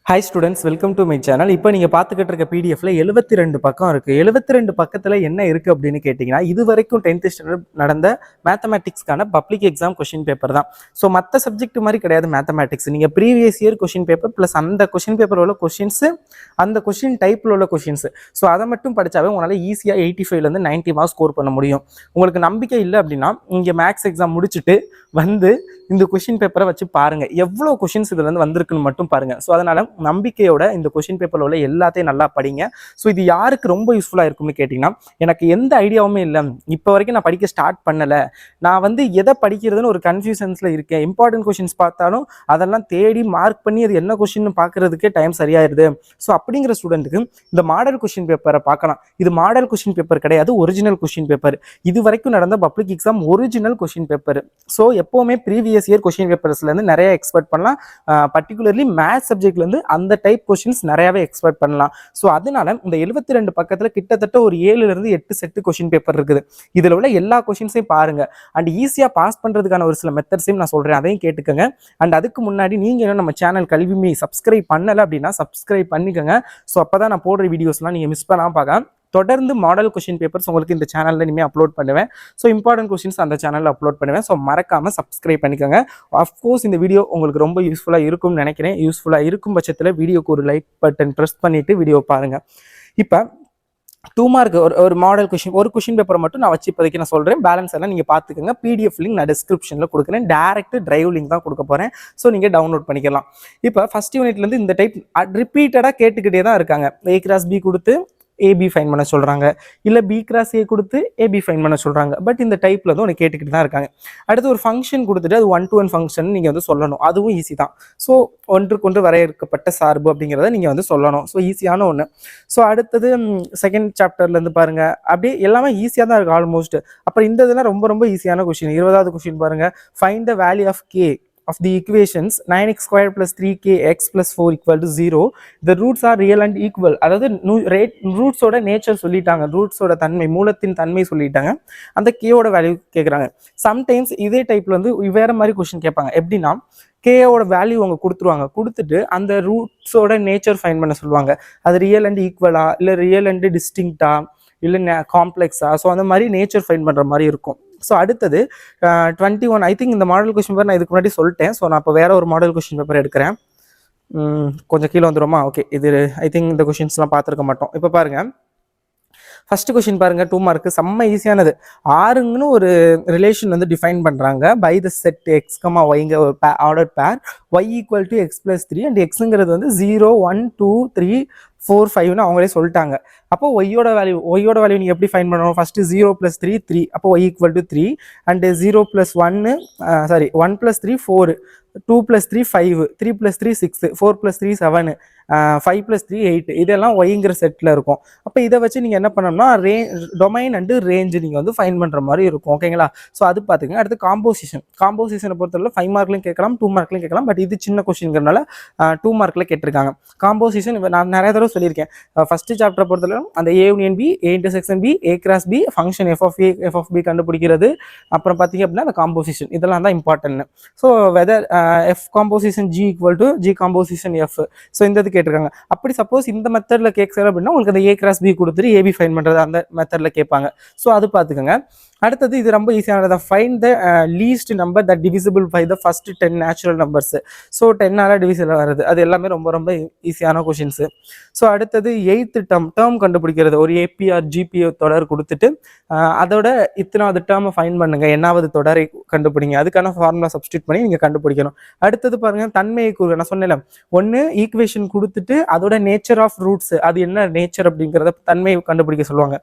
Hi students, welcome to my channel. இப்போ நீங்கள் பார்த்துக்கிட்டு இருக்க பிடிஎஃப்ல 72 பக்கம் இருக்குது. 72 பக்கத்தில் என்ன இருக்குது அப்படின்னு கேட்டிங்கன்னா, இது வரைக்கும் 10th ஸ்டாண்டர்ட் நடந்த மேத்தமேட்டிக்ஸ்க்கான பப்ளிக் எக்ஸாம் கொஷின் பேப்பர் தான். ஸோ மற்ற சப்ஜெக்ட் மாதிரி கிடையாது மேத்தமேட்டிக்ஸ். நீங்கள் previous year question paper plus அந்த கொஷின் பேப்பர் உள்ள கொஷின்ஸு, அந்த கொஷின் டைப்பில் உள்ள கொஷின்ஸு, ஸோ அதை மட்டும் படித்தாவே உங்களால் ஈஸியாக 85லேருந்து 90 மார்க்ஸ் ஸ்கோர் பண்ண முடியும். உங்களுக்கு நம்பிக்கை இல்லை அப்படின்னா இங்கே மேக்ஸ் எக்ஸாம் முடிச்சுட்டு வந்து இந்த கொஷின் பேப்பரை வச்சு பாருங்கள், எவ்வளோ கொஷின்ஸ் இதுலேருந்து வந்திருக்குன்னு மட்டும் பாருங்கள். ஸோ அதனால் நம்பிக்கையோட இந்த கொஷின் பேப்பரில் உள்ள எல்லாத்தையும் நல்லா படிங்க. ஸோ இது யாருக்கு ரொம்ப யூஸ்ஃபுல்லாக இருக்கும்னு கேட்டிங்கன்னா, எனக்கு எந்த ஐடியாவுமே இல்லை, இப்போ வரைக்கும் நான் படிக்க ஸ்டார்ட் பண்ணலை, நான் எதை படிக்கிறதுன்னு ஒரு கன்ஃபியூஷன்ஸில் இருக்கேன், இம்பார்ட்டன்ட் கொஷின்ஸ் பார்த்தாலும் அதெல்லாம் தேடி மார்க் பண்ணி அது என்ன கொஷின் பார்க்குறதுக்கே டைம் சரியாயிருது. ஸோ அப்படிங்கிற ஸ்டூடெண்ட்டுக்கு இந்த மாடல் கொஷின் பேப்பரை பார்க்கலாம். இது மாடல் கொஷின் பேப்பர் கிடையாது, ஒரிஜினல் கொஷின் பேப்பர். இது வரைக்கும் நடந்த public exam original question paper. So எப்போவுமே ப்ரீவியஸ் இயர் கொஷின் பேப்பர்ஸ்லேருந்து நிறைய எக்ஸ்பெக்ட் பண்ணலாம். பர்டிகுலர்லி மேத்ஸ் சப்ஜெக்ட்லேருந்து அந்த டைப் கொஷின்ஸ் நிறையாவே எக்ஸ்பெக்ட் பண்ணலாம். ஸோ அதனால இந்த 72 பக்கத்தில் கிட்டத்தட்ட ஒரு 7லேருந்து 8 செட்டு கொஷின் பேப்பர் இருக்குது. இதில் உள்ள எல்லா கொஷின்ஸையும் பாருங்கள். அண்ட் ஈஸியாக பாஸ் பண்ணுறதுக்கான ஒரு சில மெத்தட்ஸையும் நான் சொல்கிறேன், அதையும் கேட்டுக்கோங்க. அண்ட் அதுக்கு முன்னாடி நீங்கள் இன்னும் நம்ம சேனல் கல்விமி சப்ஸ்கிரைப் பண்ணலை அப்படின்னா சப்ஸ்கிரைப் பண்ணிக்கோங்க. ஸோ அப்போ தான் நான் போடுற வீடியோஸ்லாம் நீங்கள் மிஸ் பண்ணாமல் பார்க்கலாம். தொடர்ந்து மாடல் கொஷின் பேப்பர்ஸ் உங்களுக்கு இந்த சேனலில் இனிமேல் அப்லோட் பண்ணுவேன். ஸோ இம்பார்ட்டன்ட் கொஷின்ஸ் அந்த சேனலில் அப்லோட் பண்ணுவேன். ஸோ மறக்காமல் சப்ஸ்கிரைப் பண்ணிக்கோங்க. அஃப்கோர்ஸ் இந்த வீடியோ உங்களுக்கு ரொம்ப யூஸ்ஃபுல்லாக இருக்கும்னு நினைக்கிறேன். யூஸ்ஃபுல்லாக இருக்கும் பட்சத்தில் வீடியோக்கு ஒரு லைக் பட்டன் ப்ரெஸ் பண்ணிவிட்டு வீடியோ பாருங்கள். இப்போ 2 மார்க் ஒரு மாடல் கொஷின், ஒரு கொஷின் பேப்பரை மட்டும் நான் வச்சு இப்போதைக்கு நான் சொல்கிறேன். பேலன்ஸ் எல்லாம் நீங்கள் பார்த்துக்கோங்க. பிடிஎஃப் லிங்க் நான் டிஸ்கிரிப்ஷனில் கொடுக்குறேன். டேரக்ட் டிரைவ் லிங்க் தான் கொடுக்க போகிறேன். ஸோ நீங்கள் டவுன்லோட் பண்ணிக்கலாம். இப்போ ஃபஸ்ட் யூனிட்லேருந்து இந்த டைப் ரிப்பீட்டடாக கேட்டுக்கிட்டே தான் இருக்காங்க. A கிராஸ் B கொடுத்து ஏபி ஃபைன் பண்ண சொல்கிறாங்க, இல்லை பி கிராஸ் ஏ கொடுத்து ஏபி ஃபைன் பண்ண சொல்கிறாங்க. பட் இந்த டைப்பில் ஒன்று கேட்டுக்கிட்டு தான் இருக்காங்க. அடுத்து ஒரு ஃபங்க்ஷன் கொடுத்துட்டு அது 1-to-1 ஃபங்க்ஷன் நீங்கள் சொல்லணும். அதுவும் ஈஸி தான். ஸோ ஒன்றுக்கொன்று வரையறுக்கப்பட்ட சார்பு அப்படிங்கிறத நீங்கள் சொல்லணும். ஸோ ஈஸியான ஒன்று. ஸோ அடுத்தது செகண்ட் சாப்டர்லேருந்து பாருங்கள், அப்படியே எல்லாமே ஈஸியாக தான் இருக்குது ஆல்மோஸ்ட். அப்புறம் இந்த இதெல்லாம் ரொம்ப ரொம்ப ஈஸியான கொஷின். 20வது கொஷின் பாருங்கள். Find the value of K of the equations 9x squared plus 3kx plus 4 equal to 0. The roots are real and equal. அதாவது ரூட்ஸோட நேச்சர் சொல்லிட்டாங்க, ரூட்ஸோட தன்மை, மூலத்தின் தன்மை சொல்லிட்டாங்க. அந்த கேவோட வேல்யூ கேட்குறாங்க. சம்டைம்ஸ் இதே டைப்ல வேற மாதிரி கொஸ்டின் கேட்பாங்க. எப்படின்னா கேவோட வேல்யூ அவங்க கொடுத்துருவாங்க, கொடுத்துட்டு அந்த ரூட்ஸோட நேச்சர் ஃபைன் பண்ண சொல்லுவாங்க. அது ரியல் அண்ட் ஈக்குவலா, இல்லை ரியல் அண்ட் டிஸ்டிங்க்டா, இல்லை காம்ப்ளெக்ஸா. ஸோ அந்த மாதிரி நேச்சர் ஃபைன் பண்ணுற மாதிரி இருக்கும். ஸோ அடுத்தது 21. ஐ திங்க் இந்த மாடல் கொஸ்டின் பேப்பர் நான் இதுக்கு முன்னாடி சொல்லிட்டேன். ஸோ நான் இப்போ வேற ஒரு மாடல் கொஸ்டின் பேப்பர் எடுக்கிறேன். கொஞ்சம் கீழே வந்துடுமா? ஓகே, இது ஐ திங்க் இந்த கொஸ்டின்ஸ்லாம் பார்த்துருக்க மாட்டோம். இப்போ பாருங்கள், ஃபர்ஸ்ட் கொஸ்டின் பாருங்க, 2 மார்க், செம்ம ஈஸியானது. ஆறுங்கன்னு ஒரு ரிலேஷன் டிஃபைன் பண்றாங்க. By the set x comma ஒய்ங்க ஒரு order pair, y equal to x plus 3 and எக்ஸுங்கிறது 0 1 2 3 4 5ன்னு அவங்களே சொல்லிட்டாங்க. அப்போ ஒய்யோட வேல்யூ நீங்கள் எப்படி ஃபைன் பண்ணணும்? ஃபர்ஸ்ட் 0 + 3 3, அப்போ ஒய் ஈக்குவல் டு 3 அண்ட் 0 + 1 1 + 3 4, 2 + 3 5, 3 + 3 6, 4 + 3 7, 5 + 3 8. இதெல்லாம் ஒய்ங்கிற செட்டில் இருக்கும். அப்போ இதை வச்சு நீங்கள் என்ன பண்ணணும்னா டொமைன் அண்டு ரேஞ்சு நீங்கள் ஃபைன் பண்ணுற மாதிரி இருக்கும். ஓகேங்களா? ஸோ அது பார்த்துங்க. அடுத்து காம்போசிஷனை பொறுத்தவரை 5 மார்க்லையும் கேட்கலாம், 2 மார்க்லையும் கேட்கலாம். பட் இது சின்ன கொஸ்டின்ங்கிறனால 2 மார்க்கில் கேட்டிருக்காங்க. காம்போசிஷன் நான் நிறைய தடவை சொல்லியிருக்கேன். ஃபர்ஸ்ட் சாப்டரை பொறுத்தவரை அந்த A union B, A intersection B, A cross B, function f of A, f of B கண்டுபிடிக்கிறது. அப்புறம் பார்த்தீங்க அப்படின்னா அந்த காம்போசிஷன், இதெல்லாம் தான் important. So whether F composition G equal to G composition F. So இந்த இது கேட்டிருக்காங்க. அப்படி சப்போஸ் இந்த மெத்தடில் கேட்குறாரு அப்படின்னா உங்களுக்கு அந்த A கிராஸ் B கொடுத்துட்டு AB ஃபைன் பண்ணுறது அந்த மெத்தடில் கேட்பாங்க. ஸோ அது பார்த்துக்கோங்க. அடுத்தது இது ரொம்ப ஈஸியானது. Find the least number that divisible by the first 10 natural numbers. So 10ஆல் டிவிசிபிள் வருது. அது எல்லாமே ரொம்ப ரொம்ப ஈஸியான கொஷின்ஸு. ஸோ அடுத்தது 8th டேர்ம் கண்டுபிடிக்கிறது. ஒரு ஏபிஆர் ஜிபிஓ தொடர் கொடுத்துட்டு அதோட இத்தனாவது டேர்மை ஃபைன் பண்ணுங்க, என்னாவது தொடரை கண்டுபிடிங்க. அதுக்கான ஃபார்முலா சப்ஸ்டியூட் பண்ணி நீங்கள் கண்டுபிடிக்கணும். அடுத்தது பாருங்க, தன்மையை கூறுக. நான் சொன்னேன், ஒன்று ஈக்குவேஷன் கொடுத்துட்டு அதோட நேச்சர் ஆஃப் ரூட்ஸ், அது என்ன நேச்சர் அப்படிங்கிறத தன்மையை கண்டுபிடிக்க சொல்லுவாங்க.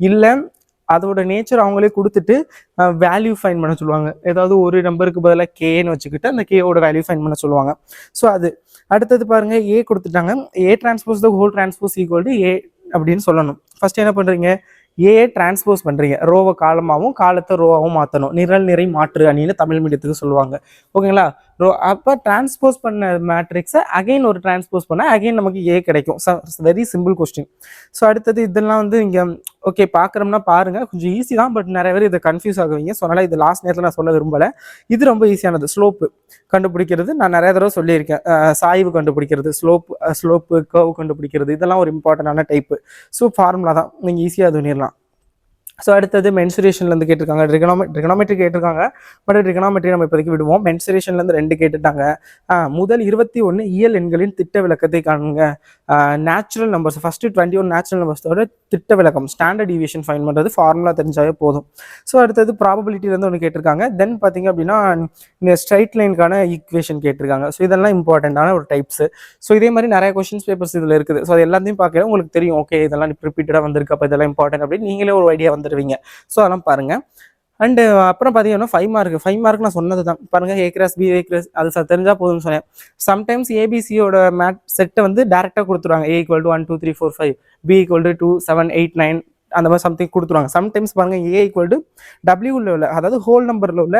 இல்லை அதோட நேச்சர் அவங்களே கொடுத்துட்டு வேல்யூ ஃபைன் பண்ண சொல்லுவாங்க. ஏதாவது ஒரு நம்பருக்கு பதிலாக கேன்னு வச்சுக்கிட்டு அந்த கேவோட வேல்யூ ஃபைன் பண்ண சொல்லுவாங்க. ஸோ அது அடுத்தது பாருங்க, ஏ கொடுத்துட்டாங்க. A transpose the whole transpose equal to A அப்படின்னு சொல்லணும். ஃபர்ஸ்ட் என்ன பண்ணுறீங்க? ஏ டிரான்ஸ்போஸ் பண்ணுறீங்க. ரோவை காலமாகவும் காலத்தை ரோவாகவும் மாற்றணும். நிரல் நிறை மாற்று அணின்னு தமிழ் மீடியத்துக்கு சொல்லுவாங்க. ஓகேங்களா? அப்போ டிரான்ஸ்போஸ் பண்ண மேட்ரிக்ஸை அகைன் ஒரு டிரான்ஸ்போஸ் பண்ணால் அகைன் நமக்கு ஏ கிடைக்கும். Very simple question. ஸோ அடுத்தது இதெல்லாம் வந்து இங்கே ஓகே பார்க்குறோம்னா பாருங்கள், கொஞ்சம் ஈஸி தான், பட் நிறைய பேர் இதை கன்ஃபியூஸ் ஆகுவீங்க. ஸோ அதனால் இது லாஸ்ட் நேரத்தில் நான் சொல்ல விரும்பலை. இது ரொம்ப ஈஸியானது. ஸ்லோப்பு கண்டுபிடிக்கிறது நான் நிறைய தடவை சொல்லியிருக்கேன். சாய்வு கண்டுபிடிக்கிறது, ஸ்லோப்பு கர்வ் கண்டுபிடிக்கிறது, இதெல்லாம் ஒரு இம்பார்ட்டண்டான டைப்பு. ஸோ ஃபார்முலா தான், நீங்கள் ஈஸியாக அது பண்ணிடலாம். ஸோ அடுத்தது மென்சுரேஷன்லேருந்து கேட்டிருக்காங்க, ட்ரிகனாமெட்ரி கேட்டிருக்காங்க. பட் ட்ரிகனாமெட்ரி நம்ம இப்போதைக்கு விடுவோம். மென்சுரேஷன்லேருந்து 2 கேட்டுட்டாங்க. முதல் 21 இயல் எண்களின் திட்ட விளக்கத்தை காணுங்க. நேச்சுரல் நம்பர்ஸ் ஃபஸ்ட்டு 21 நேச்சுரல் நம்பர்ஸோட திட்ட விளக்கம், ஸ்டாண்டர்ட் டிவியேஷன் ஃபைன் பண்ணுறது ஃபார்முலா தெரிஞ்சாவே போதும். ஸோ அடுத்தது ப்ராபபிலிட்டிலேருந்து ஒன்று கேட்டிருக்காங்க. தென் பார்த்தீங்க அப்படின்னா இந்த ஸ்ட்ரைட் லைனுக்கான ஈக்குவேஷன் கேட்டிருக்காங்க. ஸோ இதெல்லாம் இம்பார்ட்டண்ட்டான ஒரு டைப்ஸ். ஸோ இதே மாதிரி நிறைய கொஸ்டின்ஸ் பேப்பர்ஸ் இதில் இருக்குது. ஸோ அது எல்லாத்தையும் பார்க்கல உங்களுக்கு தெரியும், ஓகே இதெல்லாம் ரிப்பீட்டடாக வந்திருக்கு, அப்போ இதெல்லாம் இம்பார்ட்டன்ட் அப்படின்னு நீங்களே ஒரு ஐடியா வந்துடுவீங்க. ஸோ அதெல்லாம் பாருங்கள். அண்டு அப்புறம் பார்த்தீங்கன்னா 5 மார்க் நான் சொன்னது தான் பாருங்கள். A cross B, A cross அது தெரிஞ்சால் போதும்னு சொன்னேன். சம்டைம்ஸ் ஏபிசியோட மேட் செட்டை வந்து டேரெக்டாக கொடுத்துருவாங்க. A = 1 2 3 4 5, B = 2 7 8 9 அந்த மாதிரி சம்திங் கொடுத்துருவாங்க. சம்டைம்ஸ் பாருங்கள் A = W உள்ள, அதாவது ஹோல் நம்பரில் உள்ள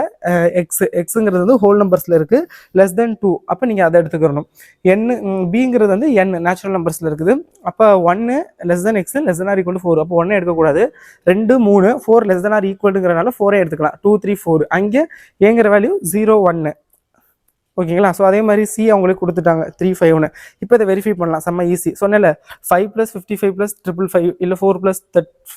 எக்ஸுங்கிறது வந்து ஹோல் நம்பர்ஸில் இருக்குது, <2 அப்போ நீங்கள் அதை எடுத்துக்கிறணும். பிங்கிறது வந்து n நேச்சுரல் நம்பர்ஸில் இருக்குது. அப்போ 1 x <4, அப்போ 1 எடுக்கக்கூடாது. 2 3 4 >= 4 எடுத்துக்கலாம். 2 3 4 அங்கே ஏங்கிற வேல்யூ 0 1 ஓகேங்களா. ஸோ அதே மாதிரி சி அவங்களுக்கு கொடுத்துட்டாங்க 3 5 இப்போ இதை வெரிஃபை பண்ணலாம், செம்ம ஈஸி. சொன்னல 5 + 55 + 555 இல்லை 4 +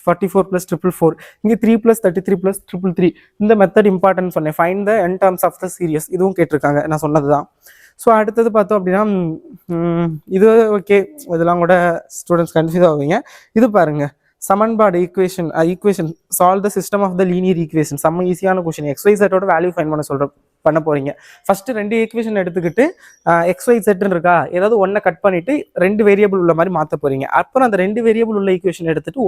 44 + 444, இங்கே 3 + 33 + 333. இந்த மெத்தட் இம்பார்ட்டன்ட் சொன்னேன். Find the n terms of the series, இதுவும் கேட்டிருக்காங்க, நான் சொன்னது தான். ஸோ அடுத்தது பார்த்தோம் அப்படின்னா இது ஓகே, இதெல்லாம் கூட ஸ்டூடெண்ட்ஸ் கன்ஃபியூஸ் ஆகுவீங்க. இது பாருங்கள், சமன்பாடு equation solve the system of the linear equation. செம்ம ஈஸியான கொஸ்டின். XYZ வேல்யூ ஃபைண்ட் பண்ண போறீங்க. ஃபர்ஸ்ட் 2 ஈக்குவேஷன் எடுத்துக்கிட்டு XYZ இருக்கா, ஏதாவது ஒன்றை கட் பண்ணிட்டு 2 வேரியபிள் உள்ள மாதிரி மாற்ற போறீங்க. அப்புறம் அந்த 2 வேரியபிள் உள்ள ஈக்குவேஷன் எடுத்துட்டு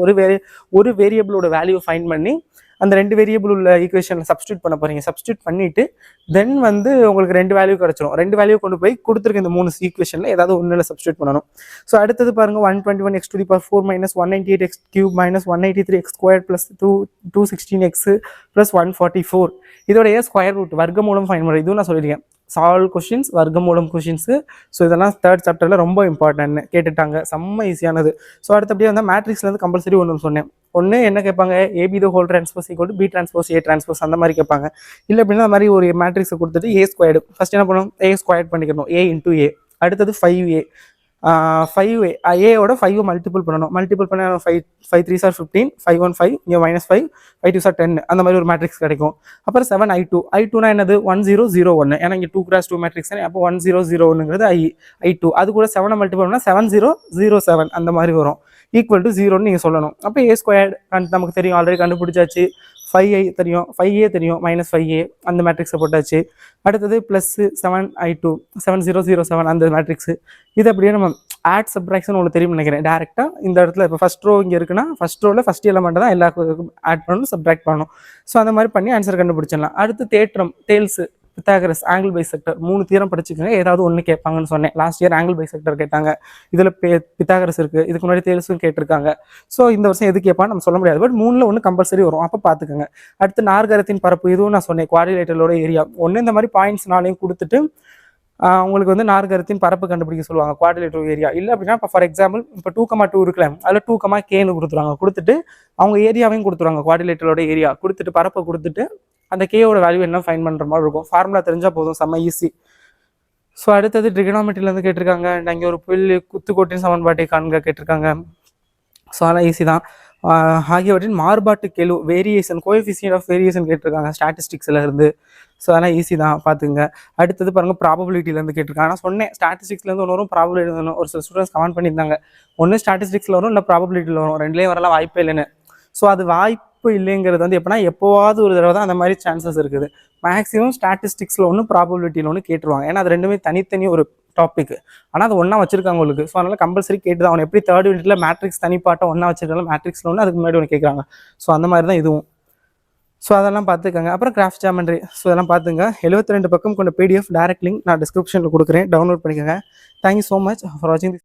ஒரு வேரியபிளோட வேல்யூ ஃபைண்ட் பண்ணி அந்த 2 வேரியபிள் உள்ள ஈக்குவேஷனில் சப்ஸ்டியூட் பண்ண போறீங்க. சப்ஸ்டியூட் பண்ணிட்டு தென் வந்து உங்களுக்கு 2 வேல்யூ கிடைச்சிடும். 2 வேல்யூ கொண்டு போய் கொடுத்துருக்க இந்த 3 ஈக்குவேஷனில் ஏதாவது ஒன்றில் சப்ஸ்டியூட் பண்ணணும். ஸோ அடுத்தது பாருங்க, 121 x⁴ - 198 x³ - 183 x² + 216 x + 144 இதோடைய ஸ்கொயர் ரூட் வர்க்கமூலம் ஃபைண்ட் பண்ணுறது. இதுவும் நான் சொல்லியிருக்கேன், சால்வ் கொஸ்டின்ஸ், வர்க்கமூலம் கொஸ்டின்ஸு. ஸோ இதெல்லாம் 3rd சாப்டரில் ரொம்ப இம்பார்ட்டன்ட் கேட்டுட்டாங்க, செம்ம ஈஸியானது. ஸோ அடுத்தபடியே வந்து மேட்ரிக்ஸ்லேருந்து கம்பல்சரி ஒன்று சொன்னேன். ஒன்று என்ன கேட்பாங்க, AB ^ T B T அந்த மாதிரி கேட்பாங்க. இல்லை அப்படின்னா அந்த மாதிரி ஒரு மேட்ரிக்ஸை கொடுத்துட்டு A² ஃபர்ஸ்ட் என்ன பண்ணணும், A² பண்ணிக்கணும், A × A. அடுத்தது 5A, 5A ஏயோட 5 மல்டிபிள் பண்ணணும். மல்டிபிள் பண்ண 5 3 are 15, 5 1 5, இங்கே -5, 5 2 are 10, அந்த மாதிரி ஒரு மேட்ரிக்ஸ் கிடைக்கும். அப்புறம் 7 I2 என்னது 1 0 0 1, ஏன்னா இங்கே 2 × 2 மேட்ரிக்ஸ். அப்போ 1 0 0 1ங்கிறது I2. அது கூட 7 மல்டிபிள் பண்ணால் 7 0 0 7 அந்த மாதிரி வரும். = 0ன்னு நீங்கள் சொல்லணும். அப்போ A² நமக்கு தெரியும், ஆல்ரெடி கண்டுபிடிச்சாச்சு. 5A தெரியும், 5A தெரியும், -5A அந்த மேட்ரிக்ஸை போட்டாச்சு. அடுத்தது +7 I2, 7 0 0 7 அந்த மேட்ரிக்ஸு. இது அப்படியே நம்ம ஆட் சப்ட்ராக்ஷன் உங்களுக்கு தெரியும் நினைக்கிறேன். டேரெக்டாக இந்த இடத்துல இப்போ ஃபஸ்ட் ரோ இங்கே இருக்குன்னா ஃபஸ்ட் ரோவில் ஃபஸ்ட் எலமெண்ட் தான் எல்லாருக்கும் ஆட் பண்ணணும், சப்ட்ராக்ட் பண்ணணும். ஸோ அந்த மாதிரி பண்ணி ஆன்சர் கண்டுபிடிச்சிடலாம். அடுத்து தேற்றம், டேல்ஸு, பித்தாகரஸ், ஆங்கிள் பைசெக்டர், 3 தியரம் படிச்சுக்கோங்க. ஏதாவது ஒன்று கேட்பாங்கன்னு சொன்னேன். லாஸ்ட் இயர் ஆங்கிள் பைசெக்டர் கேட்டாங்க, இதில் பித்தாகரஸ் இருக்குது, இதுக்கு முன்னாடி தேல்ஸும் கேட்டிருக்காங்க. ஸோ இந்த வருஷம் எது கேட்பான்னு நம்ம சொல்ல முடியாது, பட் 3ல் ஒன்று கம்பல்சரி வரும், அப்போ பார்த்துக்கோங்க. அடுத்து நாற்கரத்தின் பரப்பு, இதுவும் நான் சொன்னேன், குவாட்ரிலேட்டரோட ஏரியா. ஒன்று இந்த மாதிரி பாயிண்ட்ஸ் 4 கொடுத்துட்டு உங்களுக்கு வந்து நாற்கரத்தின் பரப்பு கண்டுபிடிக்க சொல்லுவாங்க, குவாட்ரிலேட்டர் ஏரியா. இல்லை அப்படின்னா இப்போ ஃபார் எக்ஸாம்பிள் இப்போ 2,2 இருக்குல்ல, அதில் 2,Kன்னு கொடுத்துருவாங்க. கொடுத்துட்டு அவங்க ஏரியாவையும் கொடுத்துருவாங்க, குவாட்ரிலேட்டரோட ஏரியா கொடுத்துட்டு பரப்பை கொடுத்துட்டு அந்த கேயோட வேல்யூ என்ன ஃபைண்ட் பண்ணுற மாதிரி இருக்கும். ஃபார்முலா தெரிஞ்சால் போதும், செம்ம ஈஸி. ஸோ அடுத்தது ட்ரிகனாமெட்ரிலேருந்து கேட்டிருக்காங்க. இங்கே ஒரு புள்ளி குத்துக்கோட்டின் சமன்பாட்டை காண்க கேட்டிருக்காங்க. ஸோ அதெல்லாம் ஈஸி தான். ஆகியவற்றின் மாறுபாட்டு கெழு, வேரியேஷன், கோஎஃபிஷியன்ட் ஆஃப் வேரியேஷன் கேட்டிருக்காங்க ஸ்டாட்டிஸ்டிக்ஸில் இருந்து. ஸோ அதெல்லாம் ஈஸி தான், பார்த்துங்க. அடுத்தது பாருங்கள், ப்ராபபிலிட்டிலேருந்து கேட்டிருக்காங்க. நான் சொன்னேன் ஸ்டாட்டிஸ்டிக்ஸ்லேருந்து ஒன்று வரும், ப்ராபபிலிட்டி வரும். ஒரு சில ஸ்டூடெண்ட்ஸ் கமெண்ட் பண்ணியிருந்தாங்க, ஒன்று ஸ்டாட்டிஸ்டிக்ஸில் வரும், இல்லை ப்ராபபிலிட்டியில் வரும், 2லேயும் வரலாம் வாய்ப்பே இல்லைன்னு. ஸோ அது வாய்ப்பு இல்லைங்கிறது வந்து எப்படின்னா எப்போவாவது ஒரு தடவை தான் அந்த மாதிரி சான்சஸ் இருக்குது. மேக்ஸிமம் ஸ்டாட்டிஸ்டிக்ஸில் ஒன்று, ப்ராபபிலிட்டியில் ஒன்று கேட்டுருவாங்க. ஏன்னா அது ரெண்டுமே தனித்தனி ஒரு டாபிக், ஆனால் அது ஒன்றா வச்சிருக்காங்க உங்களுக்கு. ஸோ அதனால் கம்பல்சரி கேட்டு தான் அவனை. எப்படி 3rd யூனிட்டில் மேட்ரிக்ஸ் தனிப்பாட்டம் ஒன்றா வச்சிருக்காங்க, மேட்ரிக்ஸில் ஒன்று, அதுக்கு முன்னாடி ஒன்று கேட்குறாங்க. ஸோ அந்த மாதிரி தான் இதுவும். ஸோ அதெல்லாம் பார்த்துக்கோங்க. அப்புறம் கிராஃப்ட் ஜாமெண்ட்ரி, ஸோ அதெல்லாம் பார்த்துங்க. 72 பக்கம் கொண்ட PDF டைரக்ட் லிங்க் நான் டிஸ்கிரிப்ஷனில் கொடுக்குறேன், டவுன்லோட் பண்ணிக்கோங்க. தேங்க்யூ ஸோ மச் ஃபார் வாட்சிங்.